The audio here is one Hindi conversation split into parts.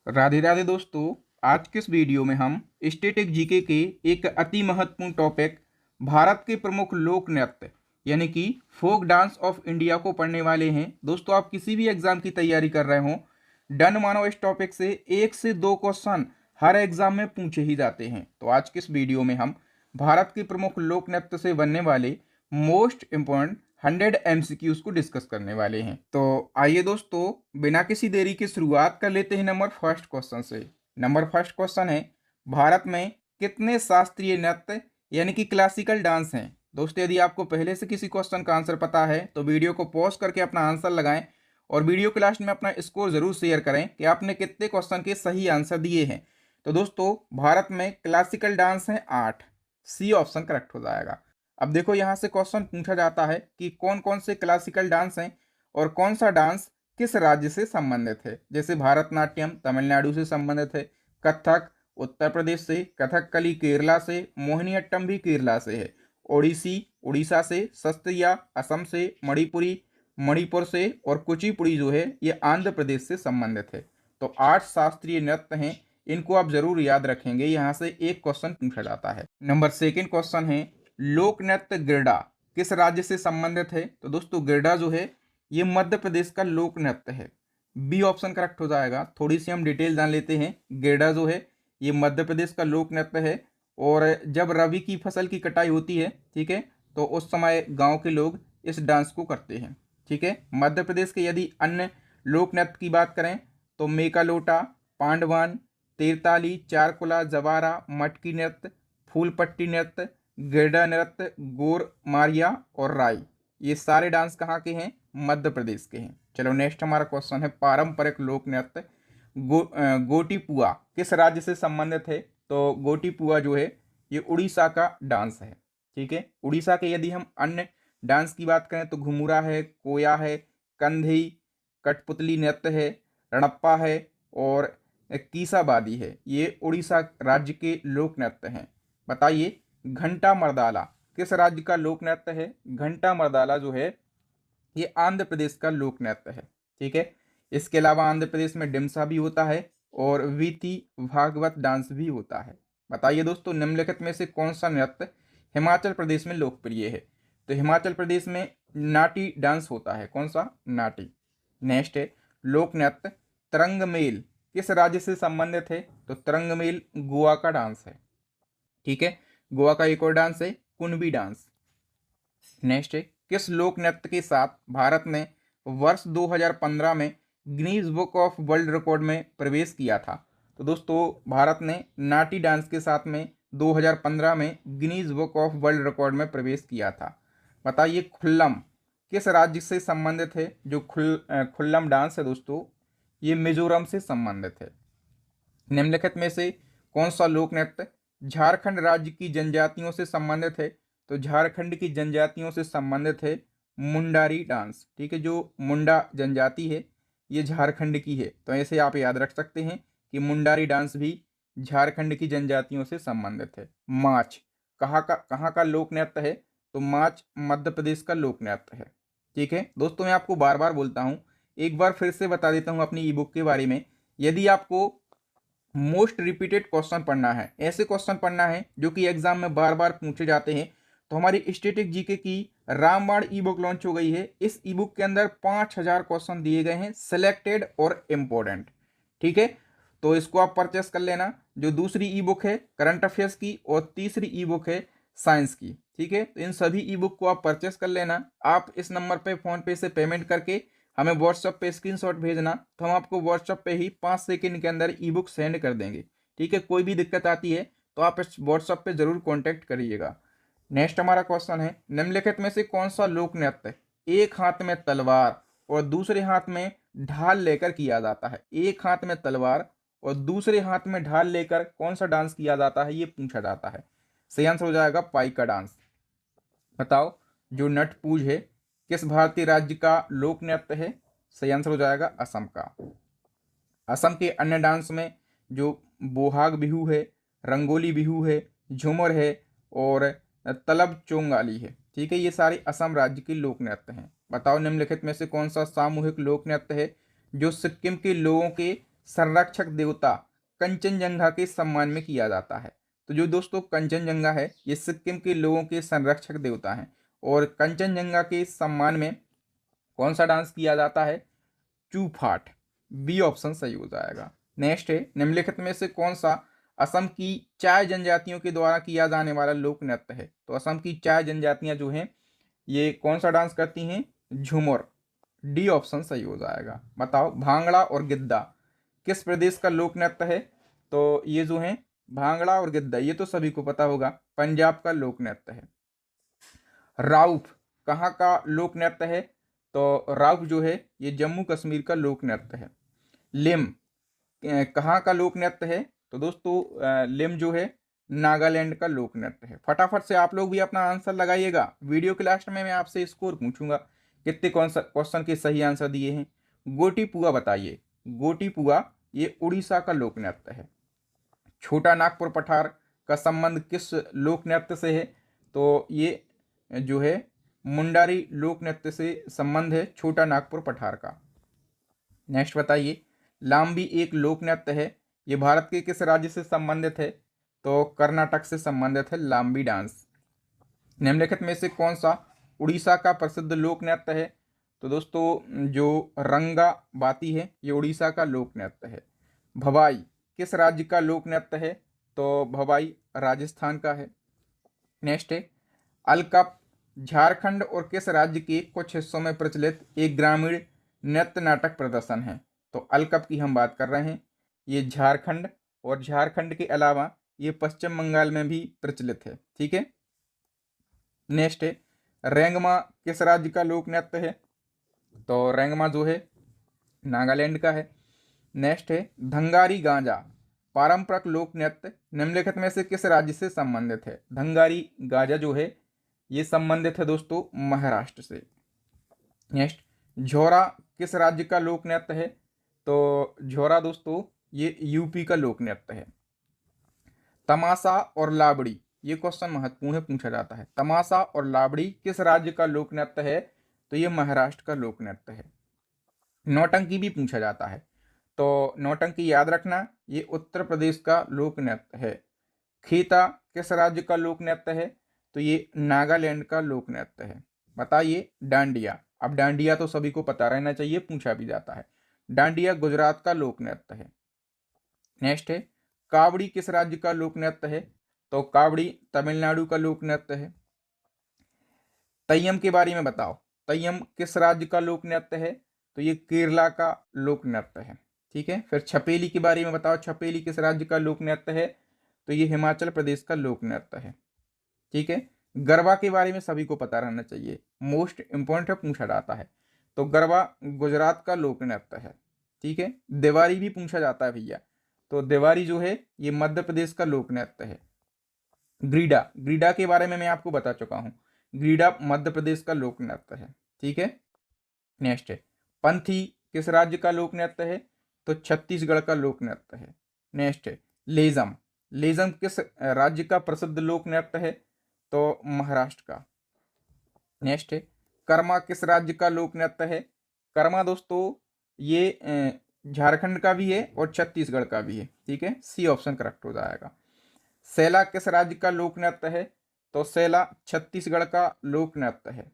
राधे राधे दोस्तों। आज के इस वीडियो में हम स्टैटिक जीके के एक अति महत्वपूर्ण टॉपिक भारत के प्रमुख लोक नृत्य यानी कि फोक डांस ऑफ इंडिया को पढ़ने वाले हैं। दोस्तों, आप किसी भी एग्जाम की तैयारी कर रहे हो, डन मानो इस टॉपिक से 1 से 2 क्वेश्चन हर एग्जाम में पूछे ही जाते हैं। तो आज के इस वीडियो में हम भारत के प्रमुख लोक नृत्य से बनने वाले मोस्ट इंपॉर्टेंट 100 MCQs को डिस्कस करने वाले हैं। तो आइए दोस्तों, बिना किसी देरी की शुरुआत कर लेते हैं नंबर फर्स्ट क्वेश्चन से। नंबर फर्स्ट क्वेश्चन है, भारत में कितने शास्त्रीय नृत्य यानी कि क्लासिकल डांस हैं? दोस्तों, यदि आपको पहले से किसी क्वेश्चन का आंसर पता है तो वीडियो को पॉज करके अपना आंसर लगाएं और वीडियो के लास्ट में अपना स्कोर जरूर शेयर करें कि आपने कितने क्वेश्चन के सही आंसर दिए हैं। तो दोस्तों, भारत में क्लासिकल डांस हैं 8। सी ऑप्शन करेक्ट हो जाएगा। अब देखो, यहाँ से क्वेश्चन पूछा जाता है कि कौन कौन से क्लासिकल डांस हैं और कौन सा डांस किस राज्य से संबंधित है। जैसे भारतनाट्यम तमिलनाडु से संबंधित है, कथक उत्तर प्रदेश से, कथकली केरला से, मोहिनीअट्टम भी केरला से है, ओडिसी उड़ीसा से, सस्त्रिया असम से, मणिपुरी मणिपुर से और कुचिपुड़ी जो है ये आंध्र प्रदेश से संबंधित है। तो 8 शास्त्रीय नृत्य हैं, इनको आप जरूर याद रखेंगे। यहाँ से एक क्वेश्चन पूछा जाता है। नंबर सेकंड क्वेश्चन है, लोक नृत्य गिरडा किस राज्य से संबंधित है? तो दोस्तों, गिरडा जो है ये मध्य प्रदेश का लोक नृत्य है। बी ऑप्शन करेक्ट हो जाएगा। थोड़ी सी हम डिटेल जान लेते हैं। गिरडा जो है ये मध्य प्रदेश का लोक नृत्य है और जब रबी की फसल की कटाई होती है, ठीक है, तो उस समय गांव के लोग इस डांस को करते हैं। ठीक है, मध्य प्रदेश के यदि अन्य लोक नृत्य की बात करें तो मेका लोटा, पांडवान, तीरताली, चारकुला, जवारा, मटकी नृत्य, फूलपट्टी नृत्य, गिरडा नृत्य, गोर मारिया और राई, ये सारे डांस कहाँ के हैं? मध्य प्रदेश के हैं। चलो नेक्स्ट हमारा क्वेश्चन है, पारंपरिक लोक नृत्य गोटीपुआ किस राज्य से संबंधित है? तो गोटीपुआ जो है ये उड़ीसा का डांस है। ठीक है, उड़ीसा के यदि हम अन्य डांस की बात करें तो घुमुरा है, कोया है, कंधी, कठपुतली नृत्य है, रणप्पा है और कीसाबादी है। ये उड़ीसा राज्य के लोक नृत्य हैं। बताइए, घंटा मर्दाला किस राज्य का लोक नृत्य है? घंटा मर्दाला जो है ये आंध्र प्रदेश का लोक नृत्य है। ठीक है, इसके अलावा आंध्र प्रदेश में डिमसा भी होता है और वीति भागवत डांस भी होता है। बताइए दोस्तों, निम्नलिखित में से कौन सा नृत्य हिमाचल प्रदेश में लोकप्रिय है? तो हिमाचल प्रदेश में नाटी डांस होता है। कौन सा? नाटी। नेक्स्ट है, लोक नृत्य तरंगमेल किस राज्य से संबंधित है? तो तरंगमेल गोवा का डांस है। ठीक है, गोवा का एक और डांस है कुणबी डांस। नेक्स्ट है, किस लोक नृत्य के साथ भारत ने वर्ष 2015 में Guinness book of world record में प्रवेश किया था? तो दोस्तों, भारत ने नाटी डांस के साथ में 2015 में Guinness book of world record में प्रवेश किया था। बताइए, खुल्लम किस राज्य से संबंधित है? जो खुल्लम डांस है दोस्तों ये मिजोरम से संबंधित है। निम्नलिखित में से कौन सा लोक नृत्य झारखंड राज्य की जनजातियों से संबंधित है? तो झारखंड की जनजातियों से संबंधित है मुंडारी डांस। ठीक है, जो मुंडा जनजाति है ये झारखंड की है, तो ऐसे आप याद रख सकते हैं कि मुंडारी डांस भी झारखंड की जनजातियों से संबंधित है। माच कहाँ का लोक नृत्य है? तो माच मध्य प्रदेश का लोक नृत्य है। ठीक है दोस्तों, मैं आपको बार बार बोलता हूँ, एक बार फिर से बता देता हूँ अपनी ई बुक के बारे में। यदि आपको मोस्ट रिपीटेड क्वेश्चन पढ़ना है, ऐसे क्वेश्चन पढ़ना है जो कि एग्जाम में बार बार पूछे जाते हैं, तो हमारी स्टैटिक जीके की रामबाण ई बुक लॉन्च हो गई है। इस ई बुक के अंदर 5000 क्वेश्चन दिए गए हैं, सिलेक्टेड और इम्पोर्टेंट। ठीक है, तो इसको आप परचेस कर लेना। जो दूसरी ई बुक है करंट अफेयर्स की और तीसरी ई बुक है साइंस की। ठीक है, तो इन सभी ई बुक को आप परचेस कर लेना। आप इस नंबर पे फोन पे से पेमेंट करके हमें व्हाट्सएप पे स्क्रीनशॉट भेजना, तो हम आपको व्हाट्सएप पे ही 5 सेकंड के अंदर ई बुक सेंड कर देंगे। ठीक है, कोई भी दिक्कत आती है तो आप इस व्हाट्सएप पे जरूर कॉन्टैक्ट करिएगा। नेक्स्ट हमारा क्वेश्चन है, निम्नलिखित में से कौन सा लोक नृत्य एक हाथ में तलवार और दूसरे हाथ में ढाल लेकर किया जाता है? एक हाथ में तलवार और दूसरे हाथ में ढाल लेकर कौन सा डांस किया जाता है, ये पूछा जाता है। सही आंसर हो जाएगा पाइका डांस। बताओ, जो नट पूज है किस भारतीय राज्य का लोक नृत्य है? सही आंसर हो जाएगा असम का। असम के अन्य डांस में जो बोहाग बिहू है, रंगोली बिहू है, झूमर है और तलब चोंगाली है। ठीक है, ये सारे असम राज्य के लोक नृत्य हैं। बताओ, निम्नलिखित में से कौन सा सामूहिक लोक नृत्य है जो सिक्किम के लोगों के संरक्षक देवता कंचनजंगा के सम्मान में किया जाता है। तो जो दोस्तों कंचनजंगा है ये सिक्किम के लोगों के संरक्षक देवता हैं और कंचनजंगा के सम्मान में कौन सा डांस किया जाता है? चूफाट। बी ऑप्शन सही हो जाएगा। नेक्स्ट है, निम्नलिखित में से कौन सा असम की चाय जनजातियों के द्वारा किया जाने वाला लोक नृत्य है? तो असम की चाय जनजातियां जो हैं ये कौन सा डांस करती हैं? झूमर। डी ऑप्शन सही हो जाएगा। बताओ भांगड़ा और गिद्दा किस प्रदेश का लोक नृत्य है? तो ये जो है भांगड़ा और गिद्दा ये तो सभी को पता होगा, पंजाब का लोक नृत्य है। राउफ कहाँ का लोक नृत्य है? तो राउफ जो है ये जम्मू कश्मीर का लोक नृत्य है। लिम कहाँ का लोक नृत्य है? तो दोस्तों लिम जो है नागालैंड का लोक नृत्य है। फटाफट से आप लोग भी अपना आंसर लगाइएगा। वीडियो के लास्ट में मैं आपसे स्कोर पूछूंगा कितने कौन सा क्वेश्चन के सही आंसर दिए हैं। गोटीपुआ बताइए। गोटीपुआ ये उड़ीसा का लोक नृत्य है। छोटा नागपुर पठार का संबंध किस लोक नृत्य से है? तो ये जो है मुंडारी लोक नृत्य से संबंध है छोटा नागपुर पठार का। नेक्स्ट बताइए, लाम्बी एक लोक नृत्य है, ये भारत के किस राज्य से संबंधित है? तो कर्नाटक से संबंधित है लाम्बी डांस। निम्नलिखित में से कौन सा उड़ीसा का प्रसिद्ध लोक नृत्य है? तो दोस्तों जो रंगा बाती है ये उड़ीसा का लोक नृत्य है। भवाई किस राज्य का लोक नृत्य है? तो भवाई राजस्थान का है। नेक्स्ट है, अलकप झारखंड और किस राज्य के कुछ हिस्सों में प्रचलित एक ग्रामीण नृत्य नाटक प्रदर्शन है? तो अलकप की हम बात कर रहे हैं, ये झारखंड और झारखंड के अलावा ये पश्चिम बंगाल में भी प्रचलित है। ठीक है। नेक्स्ट है, रेंगमा किस राज्य का लोक नृत्य है? तो रेंगमा जो है नागालैंड का है। नेक्स्ट है, धंगारी गांजा पारंपरिक लोक नृत्य निम्नलिखित में से किस राज्य से संबंधित है? धंगारी गांजा जो है ये संबंधित है दोस्तों महाराष्ट्र से। नेक्स्ट, झोरा किस राज्य का लोक नृत्य है? तो झोरा दोस्तों ये यूपी का लोक नृत्य है। तमाशा और लावड़ी ये क्वेश्चन महत्वपूर्ण है, पूछा जाता है। तमाशा और लावड़ी किस राज्य का लोक नृत्य है? तो ये महाराष्ट्र का लोक नृत्य है। नौटंकी भी पूछा जाता है, तो नौटंकी याद रखना ये उत्तर प्रदेश का लोक नृत्य है। खीता किस राज्य का लोक नृत्य है? तो ये नागालैंड का लोक नृत्य है। बताइए डांडिया। अब डांडिया तो सभी को पता रहना चाहिए, पूछा भी जाता है। डांडिया गुजरात का लोक नृत्य है। नेक्स्ट है, कावड़ी किस राज्य का लोक नृत्य है? तो कावड़ी तमिलनाडु का लोक नृत्य है। तय्यम के बारे में बताओ, तय्यम किस राज्य का लोक नृत्य है? तो ये केरला का लोक नृत्य है। ठीक है। फिर छपेली के बारे में बताओ, छपेली किस राज्य का लोक नृत्य है? तो ये हिमाचल प्रदेश का लोक नृत्य है। ठीक है। गरबा के बारे में सभी को पता रहना चाहिए, मोस्ट इंपॉर्टेंट है, पूछा जाता है। तो गरबा गुजरात का लोक नृत्य है। ठीक है। देवारी भी पूछा जाता है भैया, तो देवारी जो है ये मध्य प्रदेश का लोक नृत्य है। ग्रीडा, ग्रीडा के बारे में मैं आपको बता चुका हूं, ग्रीडा मध्य प्रदेश का लोक नृत्य है। ठीक है। नेक्स्ट है, पंथी किस राज्य का लोक नृत्य है? तो छत्तीसगढ़ का लोक नृत्य है। नेक्स्ट है, लेजम, लेजम किस राज्य का प्रसिद्ध लोक नृत्य है? तो महाराष्ट्र का। नेक्स्ट है, कर्मा किस राज्य का लोक नृत्य है? कर्मा दोस्तों ये झारखंड का भी है और छत्तीसगढ़ का भी है। ठीक है। सी ऑप्शन करेक्ट हो जाएगा। सेला किस राज्य का लोक नृत्य है? तो सेला छत्तीसगढ़ का लोक नृत्य है।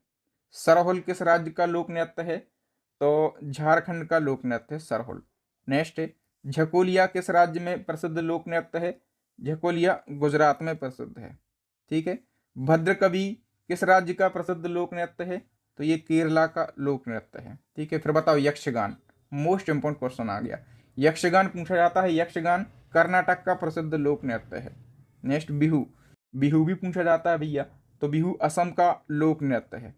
सरहुल किस राज्य का लोक नृत्य है? तो झारखंड का लोक नृत्य है सरहुल। नेक्स्ट है, झकोलिया किस राज्य में प्रसिद्ध लोक नृत्य है? झकोलिया गुजरात में प्रसिद्ध है। ठीक है। भद्रकवि किस राज्य का प्रसिद्ध लोक नृत्य है? तो ये केरला का लोक नृत्य है। ठीक है। फिर बताओ यक्षगान, मोस्ट इंपोर्टेंट क्वेश्चन आ गया, यक्षगान पूछा जाता है। यक्षगान कर्नाटक का प्रसिद्ध लोक नृत्य है। नेक्स्ट, बिहू, बिहू भी पूछा जाता है भैया, तो बिहू असम का लोक नृत्य है।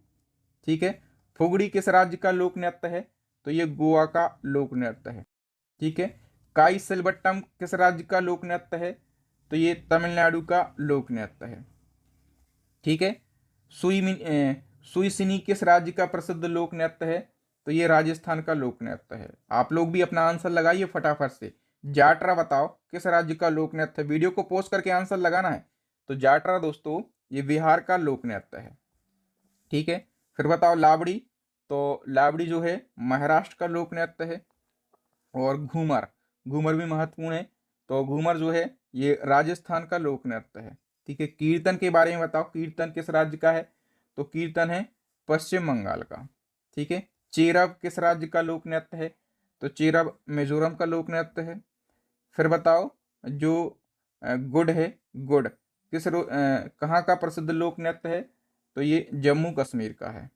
ठीक है। फुगड़ी किस राज्य का लोक नृत्य है? तो ये गोवा का लोक नृत्य है। ठीक है। काई सिलबट्टम किस राज्य का लोक नृत्य है? तो ये तमिलनाडु का लोक नृत्य है। ठीक है। सुईसिनी किस राज्य का प्रसिद्ध लोक नृत्य है? तो ये राजस्थान का लोक नृत्य है। आप लोग भी अपना आंसर लगाइए फटाफट से। जाटरा बताओ किस राज्य का लोक नृत्य है? वीडियो को पोस्ट करके आंसर लगाना है। तो जाटरा दोस्तों ये बिहार का लोक नृत्य है। ठीक है। फिर बताओ लावड़ी, तो लावड़ी जो है महाराष्ट्र का लोक नृत्य है। और घूमर, घूमर भी महत्वपूर्ण है। तो घूमर जो है ये राजस्थान का लोक नृत्य है। ठीक है, कीर्तन के बारे में बताओ, कीर्तन किस राज्य का है? तो कीर्तन है पश्चिम बंगाल का। ठीक है, चेरब किस राज्य का लोक नृत्य है? तो चेरब मिजोरम का लोक नृत्य है। फिर बताओ जो गुड है, गुड कहाँ का प्रसिद्ध लोक नृत्य है? तो ये जम्मू कश्मीर का है।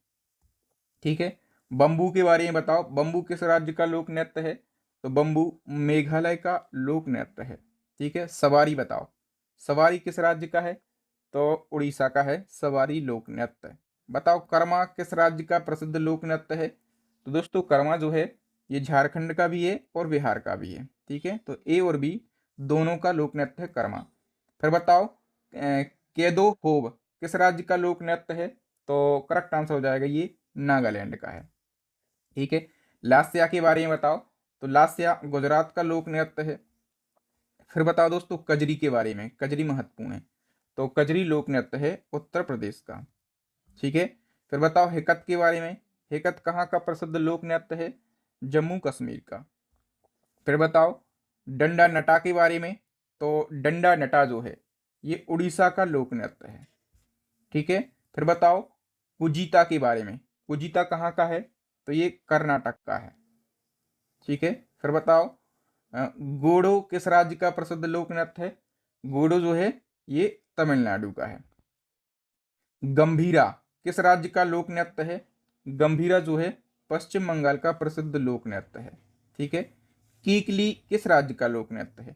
ठीक है, बम्बू के बारे में बताओ, बम्बू किस राज्य का लोक नृत्य है? तो बम्बू मेघालय का लोक नृत्य है। ठीक है, सवारी बताओ, सवारी किस राज्य का है? तो उड़ीसा का है सवारी लोक नृत्य। बताओ कर्मा किस राज्य का प्रसिद्ध लोक नृत्य है? तो दोस्तों कर्मा जो है ये झारखंड का भी है और बिहार का भी है। ठीक है, तो ए और बी दोनों का लोक नृत्य है कर्मा। फिर बताओ केदो होब किस राज्य का लोक नृत्य है? तो करेक्ट आंसर हो जाएगा ये नागालैंड का है। ठीक है, लास्या के बारे में बताओ, तो लास्या गुजरात का लोक नृत्य है। फिर बताओ दोस्तों कजरी के बारे में, कजरी महत्वपूर्ण है, तो कजरी लोक नृत्य है उत्तर प्रदेश का। ठीक है, फिर बताओ हिकत के बारे में, हिकत कहाँ का प्रसिद्ध लोक नृत्य है? जम्मू कश्मीर का। फिर बताओ डंडा नटा के बारे में, तो डंडा नटा जो है ये उड़ीसा का लोक नृत्य है। ठीक है, फिर बताओ कुजीता के बारे में, कुजीता कहाँ का है? तो ये कर्नाटक का है। ठीक है, फिर बताओ गोडो किस राज्य का प्रसिद्ध लोक नृत्य है? गोडो जो है ये तमिलनाडु का है। गंभीरा किस राज्य का लोक नृत्य है? गंभीरा जो है पश्चिम बंगाल का प्रसिद्ध लोक नृत्य है। ठीक है, कीकली किस राज्य का लोक नृत्य है?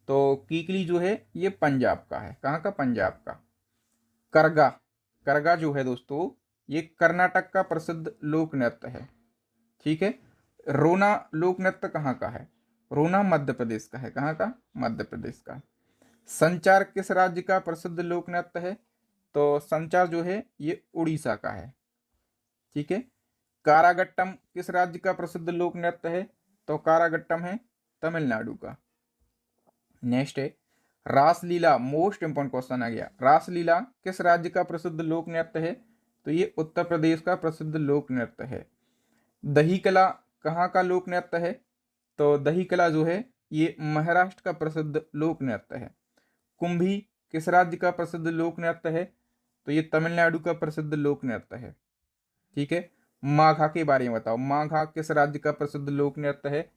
तो कीकली जो है ये पंजाब का है। कहाँ का? पंजाब का। करगा, करगा जो है दोस्तों ये कर्नाटक का प्रसिद्ध लोक नृत्य है। ठीक है, रोना लोक नृत्य कहाँ का है? रोना मध्य प्रदेश का है। कहाँ का? मध्य प्रदेश का। संचार किस राज्य का प्रसिद्ध लोक नृत्य है? तो संचार जो है ये उड़ीसा का है। ठीक है, कारागट्टम किस राज्य का प्रसिद्ध लोक नृत्य है? तो कारागट्टम है तमिलनाडु का। नेक्स्ट है रासलीला, मोस्ट इंपॉर्टेंट क्वेश्चन आ गया, रासलीला किस राज्य का प्रसिद्ध लोक नृत्य है? तो ये उत्तर प्रदेश का प्रसिद्ध लोक नृत्य है। दही कला कहाँ का लोक नृत्य है? तो दही कला जो है ये महाराष्ट्र का प्रसिद्ध लोक नृत्य है। कुंभी किस राज्य का प्रसिद्ध लोक नृत्य है? तो ये तमिलनाडु का प्रसिद्ध लोक नृत्य है। ठीक है, माघा के बारे में बताओ, माघा किस राज्य का प्रसिद्ध लोक नृत्य है?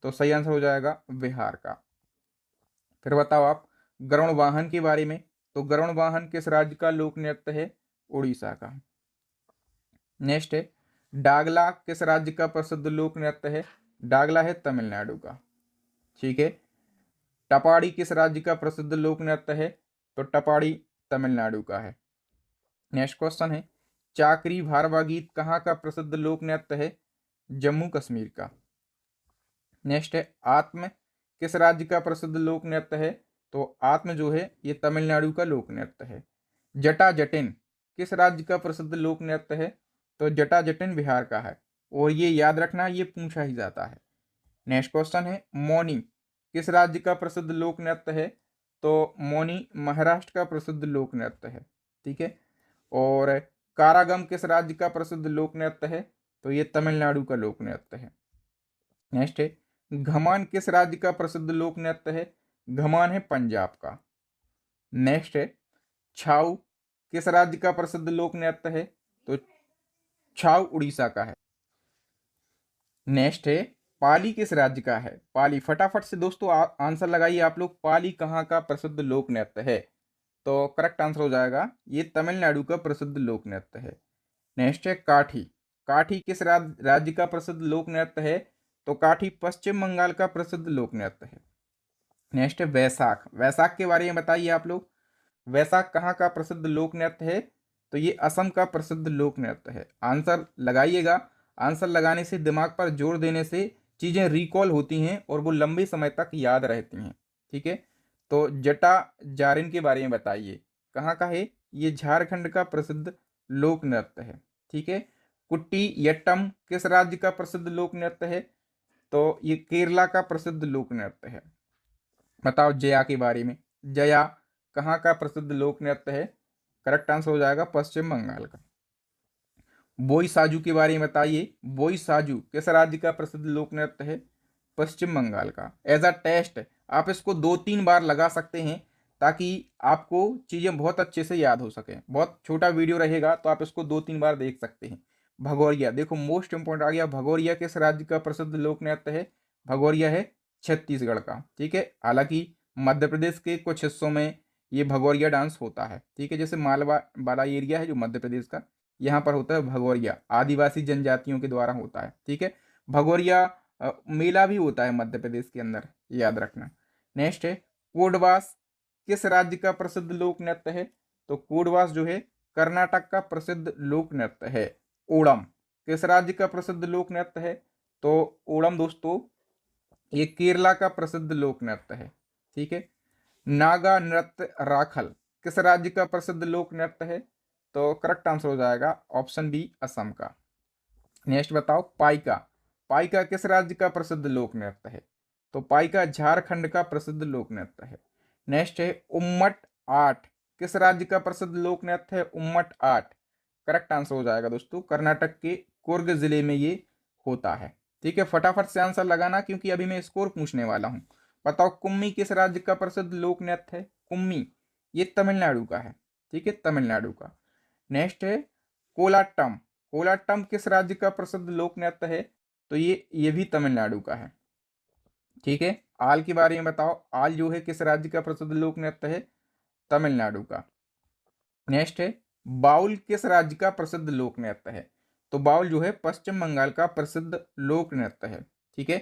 तो सही आंसर हो जाएगा बिहार का। फिर बताओ आप गरुड़ वाहन के बारे में, तो गरुड़ वाहन किस राज्य का लोक नृत्य है? उड़ीसा का। नेक्स्ट है डागला किस राज्य का प्रसिद्ध लोक नृत्य है? डागला है तमिलनाडु का। ठीक है, टपाड़ी किस राज्य का प्रसिद्ध लोक नृत्य है? तो टपाड़ी तमिलनाडु का है। नेक्स्ट क्वेश्चन है चाकरी भारवा गीत कहाँ का प्रसिद्ध लोक नृत्य है? जम्मू कश्मीर का। नेक्स्ट है आत्म किस राज्य का प्रसिद्ध लोक नृत्य है? तो आत्म जो है ये तमिलनाडु का लोक नृत्य है। जटा जटिन किस राज्य का प्रसिद्ध लोक नृत्य है? तो जटा जटिन बिहार का है, और ये याद रखना ये पूछा ही जाता है। नेक्स्ट क्वेश्चन है मौनी किस राज्य का प्रसिद्ध लोक नृत्य है? तो मौनी महाराष्ट्र का प्रसिद्ध लोक नृत्य है। ठीक है, और कारागम किस राज्य का प्रसिद्ध लोक नृत्य है? तो ये तमिलनाडु का लोक नृत्य है। नेक्स्ट है घमान किस राज्य का प्रसिद्ध लोक नृत्य है? घमान है पंजाब का। नेक्स्ट है छाऊ किस राज्य का प्रसिद्ध लोक नृत्य है? तो छाऊ उड़ीसा का है। नेक्स्ट है पाली किस राज्य का है? पाली, फटाफट से दोस्तों आंसर लगाइए आप लोग, पाली कहाँ का प्रसिद्ध लोक नृत्य है? तो करेक्ट आंसर हो जाएगा ये तमिलनाडु का प्रसिद्ध लोक नृत्य है। नेक्स्ट है काठी, काठी किस राज्य का प्रसिद्ध लोक नृत्य है? तो काठी पश्चिम बंगाल का प्रसिद्ध लोक नृत्य है। नेक्स्ट है वैशाख, वैशाख के बारे में बताइए आप लोग, वैशाख कहाँ का प्रसिद्ध लोक नृत्य है? तो ये असम का प्रसिद्ध लोक नृत्य है। आंसर लगाइएगा, आंसर लगाने से दिमाग पर जोर देने से चीज़ें रिकॉल होती हैं और वो लंबे समय तक याद रहती हैं। ठीक है, तो जटा जारिन के बारे में बताइए, कहाँ का है? ये झारखंड का प्रसिद्ध लोक नृत्य है। ठीक है, कुट्टी यट्टम किस राज्य का प्रसिद्ध लोक नृत्य है? तो ये केरला का प्रसिद्ध लोक नृत्य है। बताओ जया के बारे में, जया कहाँ का प्रसिद्ध लोक नृत्य है? करेक्ट आंसर हो जाएगा पश्चिम बंगाल का। बोई साजू के बारे में बताइए, बोई साजू किस राज्य का प्रसिद्ध लोक नृत्य है? पश्चिम बंगाल का। एज अ टेस्ट आप इसको 2-3 बार लगा सकते हैं ताकि आपको चीज़ें बहुत अच्छे से याद हो सकें। बहुत छोटा वीडियो रहेगा तो आप इसको 2-3 बार देख सकते हैं। भगोरिया, देखो मोस्ट इंपॉर्टेंट आ गया, भगोरिया किस राज्य का प्रसिद्ध लोक नृत्य है? भगोरिया है छत्तीसगढ़ का। ठीक है, हालांकि मध्य प्रदेश के कुछ हिस्सों में ये भगोरिया डांस होता है। ठीक है, जैसे मालवा वाला एरिया है जो मध्य प्रदेश का, यहाँ पर होता है भगोरिया, आदिवासी जनजातियों के द्वारा होता है। ठीक है, भगोरिया मेला भी होता है मध्य प्रदेश के अंदर, याद रखना। नेक्स्ट है कोडवास किस राज्य का प्रसिद्ध लोक नृत्य है? तो कोडवास जो है कर्नाटक का प्रसिद्ध लोक नृत्य है। ओणम किस राज्य का प्रसिद्ध लोक नृत्य है? तो ओणम दोस्तों ये केरला का प्रसिद्ध लोक नृत्य है। ठीक है, नागा नृत्य राखल किस राज्य का प्रसिद्ध लोक नृत्य है? तो करेक्ट आंसर हो जाएगा ऑप्शन बी, असम का। नेक्स्ट बताओ पाइका, पाइका किस राज्य का प्रसिद्ध लोक नृत्य है? तो पाइका झारखंड का प्रसिद्ध लोक नृत्य है। नेक्स्ट है उम्मट आठ किस राज्य का प्रसिद्ध लोक नृत्य है? उम्मट आठ करेक्ट आंसर हो जाएगा दोस्तों, कर्नाटक के कुर्ग जिले में ये होता है। ठीक है, फटाफट से आंसर लगाना क्योंकि अभी मैं स्कोर पूछने वाला हूं। बताओ कुम्मी किस राज्य का प्रसिद्ध लोक नृत्य है? कुम्मी ये तमिलनाडु का है। ठीक है, तमिलनाडु का। नेक्स्ट है कोलाट्टम, कोलाट्टम किस राज्य का प्रसिद्ध लोक नृत्य है? तो ये भी तमिलनाडु का है। ठीक है, आल के बारे में बताओ, आल जो है किस राज्य का प्रसिद्ध लोक नृत्य है? तमिलनाडु का। नेक्स्ट है बाउल किस राज्य का प्रसिद्ध लोक नृत्य है? तो बाउल जो है पश्चिम बंगाल का प्रसिद्ध लोक नृत्य है। ठीक है,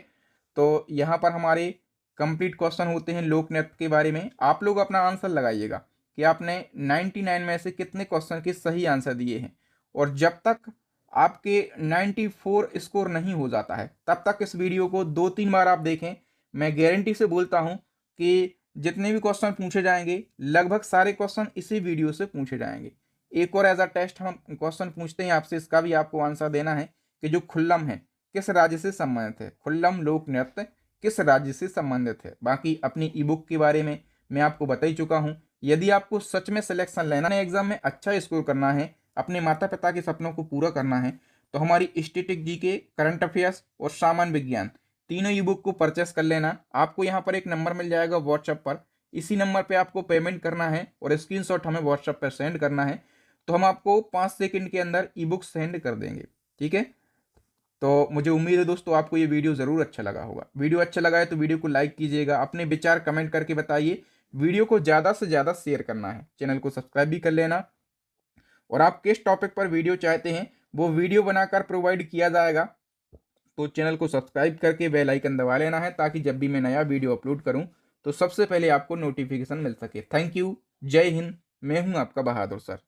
तो यहाँ पर हमारे कंप्लीट क्वेश्चन होते हैं लोक नृत्य के बारे में। आप लोग अपना आंसर लगाइएगा कि आपने 99 में से कितने क्वेश्चन के सही आंसर दिए हैं, और जब तक आपके 94 स्कोर नहीं हो जाता है तब तक इस वीडियो को 2-3 बार आप देखें। मैं गारंटी से बोलता हूं कि जितने भी क्वेश्चन पूछे जाएंगे लगभग सारे क्वेश्चन इसी वीडियो से पूछे जाएंगे। एक और एज अ टेस्ट हम क्वेश्चन पूछते हैं आपसे, इसका भी आपको आंसर देना है कि जो खुल्लम है किस राज्य से संबंधित है? खुल्लम लोक नृत्य किस राज्य से संबंधित है? बाकी अपनी ई बुक के बारे में मैं आपको बता ही चुका हूं। यदि आपको सच में सिलेक्शन लेना है, एग्जाम में अच्छा स्कोर करना है, अपने माता पिता के सपनों को पूरा करना है, तो हमारी स्टैटिक जीके, करंट अफेयर्स और सामान्य विज्ञान तीनों ई बुक को परचेस कर लेना। आपको यहाँ पर एक नंबर मिल जाएगा व्हाट्सएप पर, इसी नंबर पे आपको पेमेंट करना है और स्क्रीनशॉट हमें व्हाट्सएप पर सेंड करना है, तो हम आपको 5 सेकंड के अंदर ई बुक सेंड कर देंगे। ठीक है, तो मुझे उम्मीद है दोस्तों आपको ये वीडियो ज़रूर अच्छा लगा होगा। वीडियो अच्छा लगा है तो वीडियो को लाइक कीजिएगा, अपने विचार कमेंट करके बताइए। वीडियो को ज़्यादा से ज़्यादा शेयर करना है, चैनल को सब्सक्राइब भी कर लेना, और आप किस टॉपिक पर वीडियो चाहते हैं वो वीडियो बनाकर प्रोवाइड किया जाएगा। तो चैनल को सब्सक्राइब करके बेल आइकन दबा लेना है ताकि जब भी मैं नया वीडियो अपलोड करूं तो सबसे पहले आपको नोटिफिकेशन मिल सके। थैंक यू, जय हिंद, मैं हूं आपका बहादुर सर।